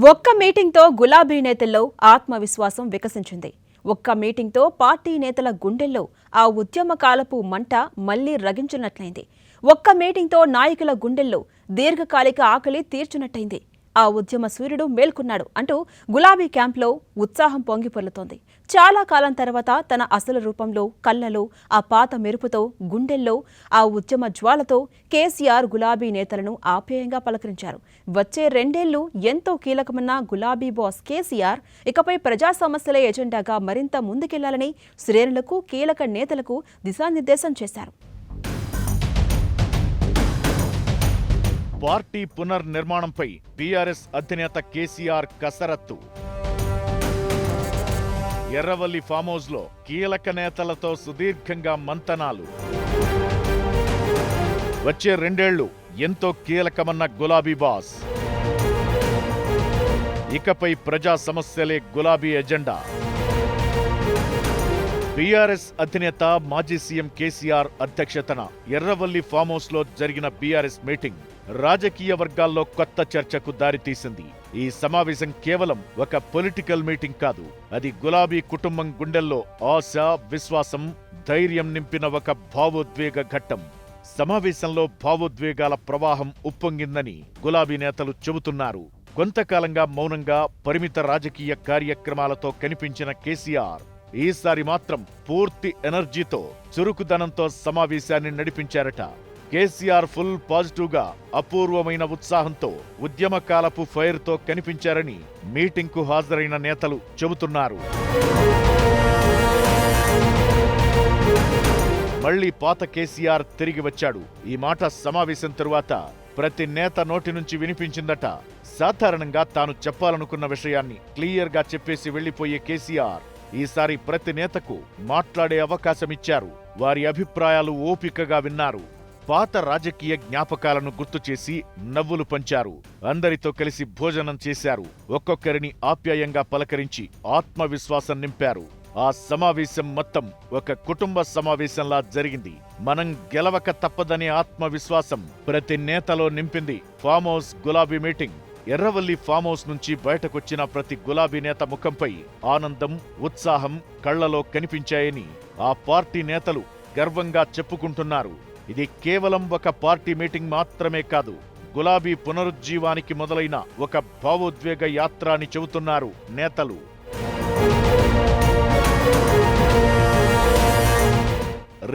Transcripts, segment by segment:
ఒక్క మీటింగ్తో గులాబీ నేతల్లో ఆత్మవిశ్వాసం వికసించింది. ఒక్క మీటింగ్తో పార్టీ నేతల గుండెల్లో ఆ ఉద్యమకాలపు మంట మళ్లీ రగిలించినట్లయింది. ఒక్క మీటింగ్తో నాయకుల గుండెల్లో దీర్ఘకాలిక ఆకలి తీర్చునట్టయింది. ఆ ఉద్యమ సూర్యుడు మేల్కొన్నాడు అంటూ గులాబీ క్యాంప్లో ఉత్సాహం పొంగిపొర్లుతోంది. చాలా కాలం తర్వాత తన అసలు రూపంలో, కళ్లలో ఆ పాత మెరుపుతో, గుండెల్లో ఆ ఉద్యమ జ్వాలతో కేసీఆర్ గులాబీ నేతలను ఆప్యాయంగా పలకరించారు. వచ్చే 2 ఏళ్లు ఎంతో కీలకమన్న గులాబీ బాస్ కేసీఆర్ ఇకపై ప్రజా సమస్యలే ఎజెండాగా మరింత ముందుకెళ్లాలని శ్రేణులకు, కీలక నేతలకు దిశానిర్దేశం చేశారు. పార్టీ పునర్నిర్మాణంపై బీఆర్ఎస్ అధినేత కేసీఆర్ కసరత్తు. ఎర్రవల్లి ఫామ్ హౌస్ లో కీలక నేతలతో సుదీర్ఘంగా మంతనాలు. వచ్చే 2 ఏళ్లు ఎంతో కీలకమన్న గులాబీ బాస్. ఇకపై ప్రజా సమస్యలే గులాబీ ఎజెండా. బీఆర్ఎస్ అధినేత మాజీ సీఎం కేసీఆర్ అధ్యక్షతన ఎర్రవల్లి ఫామ్ హౌస్ లో జరిగిన బీఆర్ఎస్ మీటింగ్ రాజకీయ వర్గాల్లో కొత్త చర్చకు దారితీసింది. ఈ సమావేశం కేవలం ఒక పొలిటికల్ మీటింగ్ కాదు. అది గులాబీ కుటుంబం గుండెల్లో ఆశ, విశ్వాసం, ధైర్యం నింపిన ఒక భావోద్వేగ ఘట్టం. సమావేశంలో భావోద్వేగాల ప్రవాహం ఉప్పొంగిందని గులాబీ నేతలు చెబుతున్నారు. కొంతకాలంగా మౌనంగా పరిమిత రాజకీయ కార్యక్రమాలతో కనిపించిన కేసీఆర్ ఈసారి మాత్రం పూర్తి ఎనర్జీతో, చురుకుదనంతో సమావేశాన్ని నడిపించారట. కేసీఆర్ ఫుల్ పాజిటివ్ గా, అపూర్వమైన ఉత్సాహంతో, ఉద్యమకాలపు ఫైర్ తో కనిపించారని మీటింగ్ కు హాజరైన నేతలు చెబుతున్నారు. మళ్లీ పాత కేసీఆర్ తిరిగి వచ్చాడు. ఈ మాట సమావేశం తరువాత ప్రతి నేత నోటి నుంచి వినిపించిందట. సాధారణంగా తాను చెప్పాలనుకున్న విషయాన్ని క్లియర్ గా చెప్పేసి వెళ్లిపోయే కేసీఆర్ ఈసారి ప్రతి నేతకు మాట్లాడే అవకాశమిచ్చారు. వారి అభిప్రాయాలు ఓపికగా విన్నారు. పాత రాజకీయ జ్ఞాపకాలను గుర్తుచేసి నవ్వులు పంచారు. అందరితో కలిసి భోజనం చేశారు. ఒక్కొక్కరిని ఆప్యాయంగా పలకరించి ఆత్మవిశ్వాసం నింపారు. ఆ సమావేశం మొత్తం ఒక కుటుంబ సమావేశంలా జరిగింది. మనం గెలవక తప్పదనే ఆత్మవిశ్వాసం ప్రతి నేతలో నింపింది ఫామ్ హౌస్ గులాబీ మీటింగ్. ఎర్రవల్లి ఫామ్ హౌస్ నుంచి బయటకొచ్చిన ప్రతి గులాబీ నేత ముఖంపై ఆనందం, ఉత్సాహం కళ్లలో కనిపించాయని ఆ పార్టీ నేతలు గర్వంగా చెప్పుకుంటున్నారు. ఇది కేవలం ఒక పార్టీ మీటింగ్ మాత్రమే కాదు, గులాబీ పునరుజ్జీవానికి మొదలైన ఒక భావోద్వేగ యాత్ర అని చెబుతున్నారు నేతలు.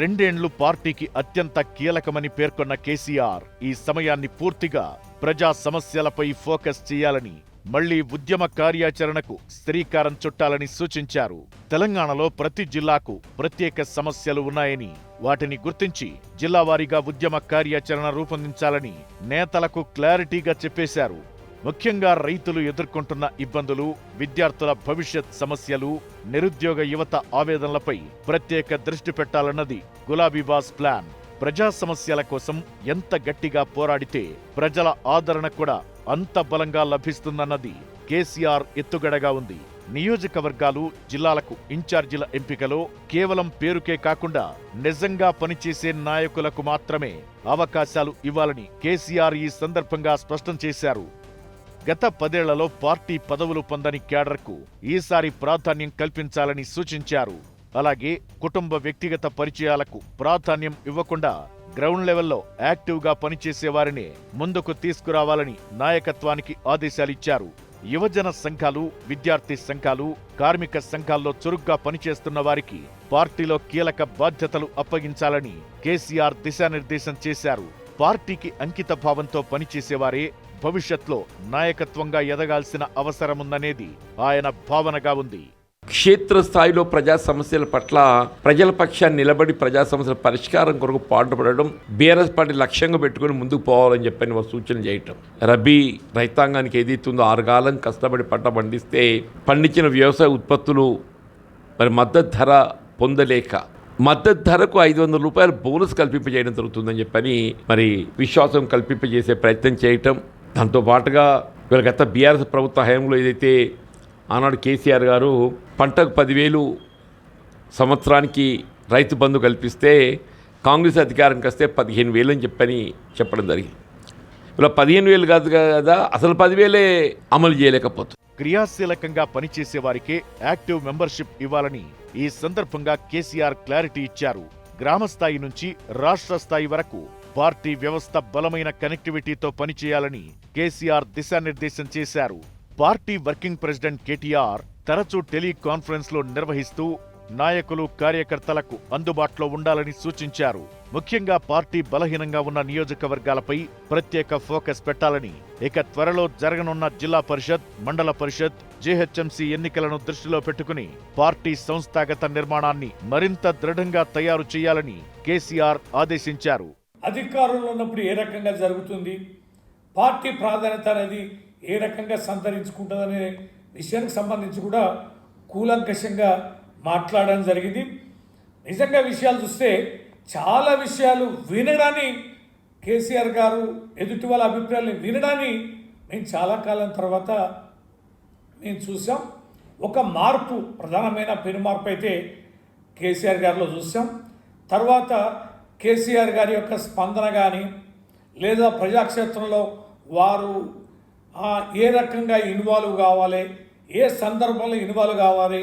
రెండేండ్లు పార్టీకి అత్యంత కీలకమని పేర్కొన్న కేసీఆర్ ఈ సమయాన్ని పూర్తిగా ప్రజా సమస్యలపై ఫోకస్ చేయాలని, మళ్లీ ఉద్యమ కార్యాచరణకు శ్రీకారం చుట్టాలని సూచించారు. తెలంగాణలో ప్రతి జిల్లాకు ప్రత్యేక సమస్యలు ఉన్నాయని, వాటిని గుర్తించి జిల్లావారీగా ఉద్యమ కార్యాచరణ రూపొందించాలని నేతలకు క్లారిటీగా చెప్పేశారు. ముఖ్యంగా రైతులు ఎదుర్కొంటున్న ఇబ్బందులు, విద్యార్థుల భవిష్యత్ సమస్యలు, నిరుద్యోగ యువత ఆవేదనలపై ప్రత్యేక దృష్టి పెట్టాలన్నది గులాబీ బాస్ ప్లాన్. ప్రజా సమస్యల కోసం ఎంత గట్టిగా పోరాడితే ప్రజల ఆదరణ కూడా అంత బలంగా లభిస్తుందన్నది కేసీఆర్ ఎత్తుగడగా ఉంది. నియోజకవర్గాలు, జిల్లాలకు ఇన్ఛార్జీల ఎంపికలో కేవలం పేరుకే కాకుండా నిజంగా పనిచేసే నాయకులకు మాత్రమే అవకాశాలు ఇవ్వాలని కేసీఆర్ ఈ సందర్భంగా స్పష్టం చేశారు. గత 10 ఏళ్లలో పార్టీ పదవులు పొందని క్యాడర్కు ఈసారి ప్రాధాన్యం కల్పించాలని సూచించారు. అలాగే కుటుంబ వ్యక్తిగత పరిచయాలకు ప్రాధాన్యం ఇవ్వకుండా గ్రౌండ్ లెవెల్లో యాక్టివ్గా పనిచేసేవారినే ముందుకు తీసుకురావాలని నాయకత్వానికి ఆదేశాలిచ్చారు. యువజన సంఘాలు, విద్యార్థి సంఘాలు, కార్మిక సంఘాల్లో చురుగ్గా పనిచేస్తున్న వారికి పార్టీలో కీలక బాధ్యతలు అప్పగించాలని కేసీఆర్ దిశానిర్దేశం చేశారు. పార్టీకి అంకిత భావంతో పనిచేసేవారే భవిష్యత్లో నాయకత్వంగా ఎదగాల్సిన అవసరముందనేది ఆయన భావనగా ఉంది. క్షేత్రస్థాయిలో ప్రజా సమస్యల పట్ల ప్రజల పక్షాన్ని నిలబడి ప్రజా సమస్యల పరిష్కారం కొరకు పాటుపడడం బీఆర్ఎస్ పార్టీ లక్ష్యంగా పెట్టుకుని ముందుకు పోవాలని చెప్పని ఒక సూచన చేయటం. రబీ రైతాంగానికి ఏదైతుందో 6 కాలం కష్టపడి పంట పండిస్తే పండించిన వ్యవసాయ ఉత్పత్తులు మరి మద్దతు ధర పొందలేక మద్దతు ధరకు 500 రూపాయలు బోనస్ కల్పింపజేయడం జరుగుతుందని చెప్పని మరి విశ్వాసం కల్పింపజేసే ప్రయత్నం చేయటం. దాంతోపాటుగా వీళ్ళ గత బీఆర్ఎస్ ప్రభుత్వ హయాంలో ఏదైతే ఆనాడు కేసీఆర్ గారు పంటకు 10,000 సంవత్సరానికి రైతు బంధు కల్పిస్తే కాంగ్రెస్ అధికారానికి వస్తే 15,000 అని చెప్పడం జరిగింది. ఇలా 15,000 కాదు కదా, అసలు 10,000 అమలు చేయలేకపోతుంది. క్రియాశీలకంగా పనిచేసే వారికే యాక్టివ్ మెంబర్షిప్ ఇవ్వాలని ఈ సందర్భంగా కేసీఆర్ క్లారిటీ ఇచ్చారు. గ్రామ స్థాయి నుంచి రాష్ట్ర స్థాయి వరకు పార్టీ వ్యవస్థ బలమైన కనెక్టివిటీతో పనిచేయాలని కేసీఆర్ దిశానిర్దేశం చేశారు. పార్టీ వర్కింగ్ ప్రెసిడెంట్ కేటీఆర్ తరచూ టెలికాన్ఫరెన్స్లు నిర్వహిస్తూ నాయకులు కార్యకర్తలకు అందుబాటులో ఉండాలని సూచించారు. ముఖ్యంగా పార్టీ బలహీనంగా ఉన్న నియోజకవర్గాలపై ప్రత్యేక ఫోకస్ పెట్టాలని, ఇక త్వరలో జరగనున్న జిల్లా పరిషత్, మండల పరిషత్, జీహెచ్ఎంసీ ఎన్నికలను దృష్టిలో పెట్టుకుని పార్టీ సంస్థాగత నిర్మాణాన్ని మరింత దృఢంగా తయారు చేయాలని కేసీఆర్ ఆదేశించారు. అధికారంలో ఉన్నప్పుడు ఏ రకంగా జరుగుతుంది, పార్టీ ప్రాధాన్యత అనేది ఏ రకంగా సంతరించుకుంటుందనే విషయానికి సంబంధించి కూడా కూలంకషంగా మాట్లాడడం జరిగింది. నిజంగా విషయాలు చూస్తే చాలా విషయాలు వినడాన్ని, కేసీఆర్ గారు ఎదుటి వాళ్ళ అభిప్రాయాలను వినడాన్ని మేము చాలా కాలం తర్వాత మేము చూసాం. ఒక మార్పు, ప్రధానమైన పెనుమార్పు అయితే కేసీఆర్ గారిలో చూసాం. తర్వాత కేసీఆర్ గారి యొక్క స్పందన కానీ, లేదా ప్రజాక్షేత్రంలో వారు ఏ రకంగా ఇన్వాల్వ్ కావాలి, ఏ సందర్భంలో ఇన్వాల్వ్ కావాలి,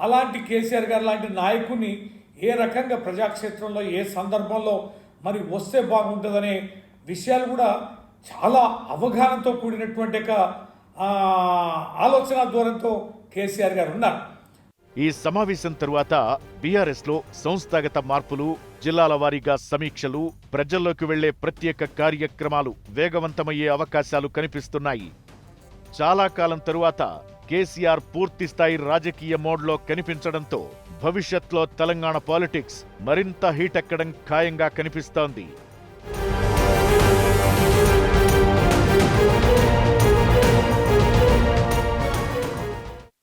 అలాంటి కేసీఆర్ గారు లాంటి నాయకుని ఏ రకంగా ప్రజాక్షేత్రంలో ఏ సందర్భంలో మరి వస్తే బాగుంటుందనే విషయాలు కూడా చాలా అవగాహనతో కూడినటువంటి ఆలోచన ధోరణితో కేసీఆర్ గారు ఉన్నారు. ఈ సమావేశం తరువాత బీఆర్ఎస్లో సంస్థాగత మార్పులు, జిల్లాల వారీగా సమీక్షలు, ప్రజల్లోకి వెళ్లే ప్రత్యేక కార్యక్రమాలు వేగవంతమయ్యే అవకాశాలు కనిపిస్తున్నాయి. చాలా కాలం తరువాత కేసీఆర్ పూర్తిస్థాయి రాజకీయ మోడ్లో కనిపించడంతో భవిష్యత్లో తెలంగాణ పాలిటిక్స్ మరింత హీటెక్కడం ఖాయంగా కనిపిస్తోంది.